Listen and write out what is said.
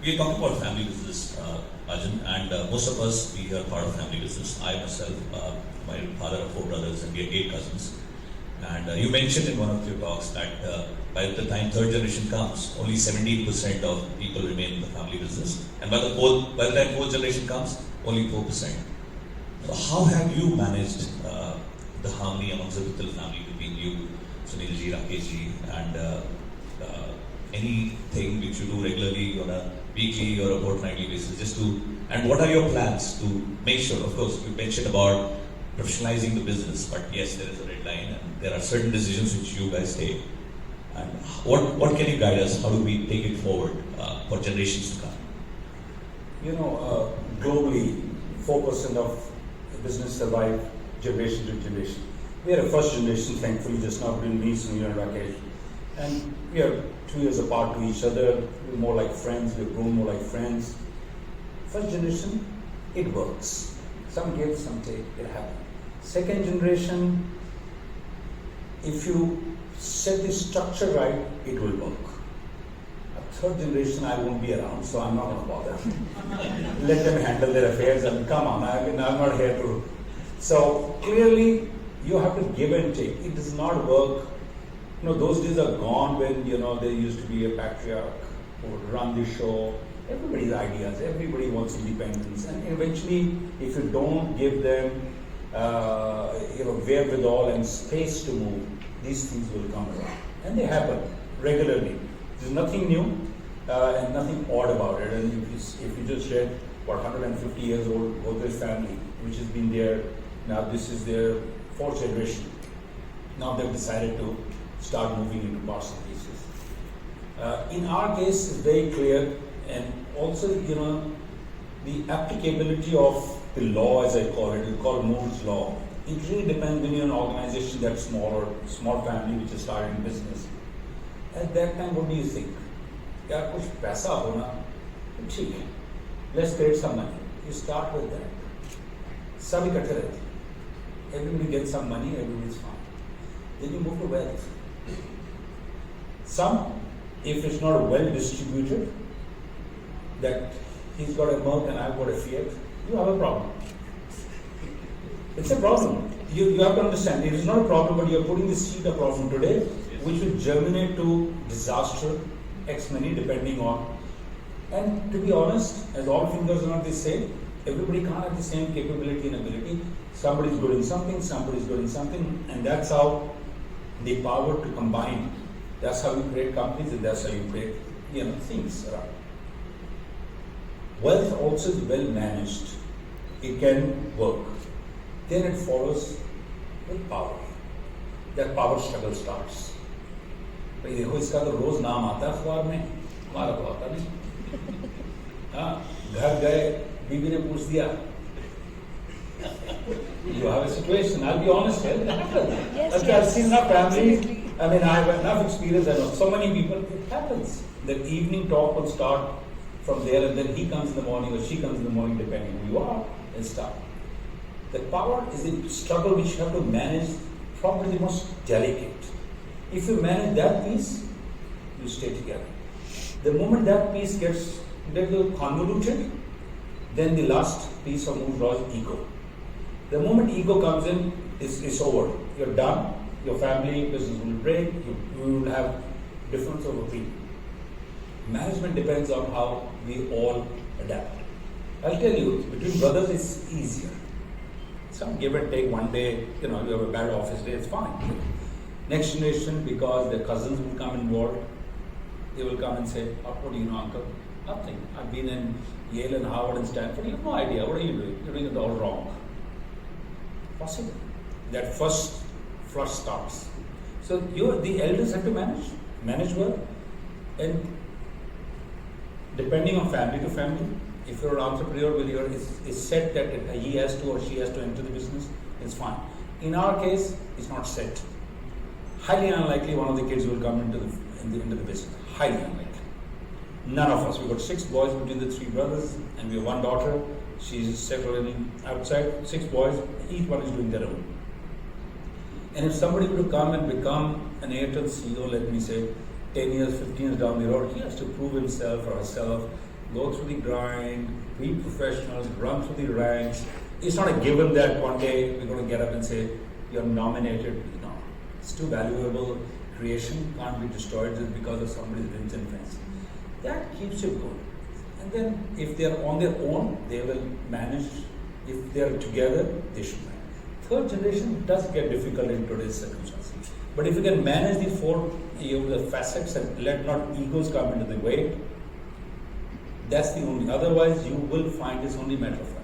We are talking about family business, Rajan, and most of us, we are part of family business. I myself, my father of 4 brothers, and we are 8 cousins. And you mentioned in one of your talks that by the time third generation comes, only 17% of people remain in the family business, and by the time fourth generation comes, only 4%. So how have you managed the harmony amongst the Mittal family between you, Sunilji, Rakeshji, and anything which you do regularly on a weekly or a fortnightly basis, and what are your plans to make sure? Of course, you mentioned about professionalizing the business, but yes, there is a red line and there are certain decisions which you guys take. And what can you guide us? How do we take it forward for generations to come? Globally, 4% of the business survive generation to generation. We are a first generation, thankfully, just now between me, Sunil and Rakesh. And we are 2 years apart to each other. We're more like friends. We've grown more like friends. First generation, it works. Some give, some take. It happens. Second generation, if you set the structure right, it will work. A third generation, I won't be around, so I'm not going to bother. Let them handle their affairs. I mean, come on, I'm not here to. So clearly, you have to give and take. It does not work. Those days are gone when, there used to be a patriarch who would run the show. Everybody's ideas, everybody wants independence. And eventually, if you don't give them, wherewithal and space to move, these things will come around. And they happen regularly. There's nothing new and nothing odd about it. And if you just read what 150 years old Godrej family, which has been there, now this is their 4th generation. Now they've decided to start moving into parts and pieces. In our case, it's very clear, and also, the applicability of the law, as I call it, is called Moore's law. It really depends when you're an organization that's small or small family which is starting business. At that time, what do you think? यार कुछ पैसा हो ना, ठीक है. Let's create some money. You start with that. सब इकट्ठे रहते हैं. Everybody gets some money, everybody's fine. Then you move to wealth. Some, if it's not well distributed, that he's got a Merc and I've got a Fiat, you have a problem. It's a problem. You have to understand, it is not a problem, but you're putting the seed of problem today, which will germinate to disaster, X many, depending on. And to be honest, as all fingers are not the same, everybody can't have the same capability and ability. Somebody's good in something, somebody's good in something, and that's how the power to combine. That's how you create companies, and that's how you create, things around. Wealth also is well managed. It can work. Then it follows with power. That power struggle starts. भाई देखो इसका तो रोज नाम आता है अखबार में, हमारा तो आता नहीं. हाँ, घर गए, बीवी ने पूछ दिया. You have a situation. I'll be honest here. It happens. Yes, okay, I've seen enough families. I mean, I have enough experience. I know so many people. It happens. The evening talk will start from there, and then he comes in the morning or she comes in the morning, depending on who you are, and start. The power is a struggle which you have to manage, probably the most delicate. If you manage that piece, you stay together. The moment that piece gets a little convoluted, then the last piece of Moore's law is ego. The moment ego comes in, it's over. You're done. Your family business will break. You will have difference of opinion. Management depends on how we all adapt. I'll tell you, between brothers it's easier. Some give and take. One day, you have a bad office day, it's fine. Next generation, because their cousins will come involved, they will come and say, what do you know, uncle? Nothing. I've been in Yale and Harvard and Stanford. You have no idea. What are you doing? You're doing it all wrong. Possible. That first flush starts. So the elders have to manage well, and depending on family to family, if you're an entrepreneur with it's set that he has to or she has to enter the business, it's fine. In our case, it's not set. Highly unlikely one of the kids will come into the business. Highly unlikely. None of us. We've got 6 boys between the 3 brothers, and we have 1 daughter. She's settled outside. 6 boys. Each one is doing their own. And if somebody were to come and become an Airtel CEO, let me say, 10 years, 15 years down the road, he has to prove himself or herself go through the grind, be professionals, run through the ranks. It's not a given that one day we're going to get up and say, you're nominated. No, it's too valuable. Creation can't be destroyed just because of somebody's rims and fence. That keeps it going. And then if they're on their own, they will manage. If they're together, they should manage. Third generation does get difficult in today's circumstances. But if you can manage the four the facets and let not egos come into the way, that's the only. Otherwise, you will find it's only matter of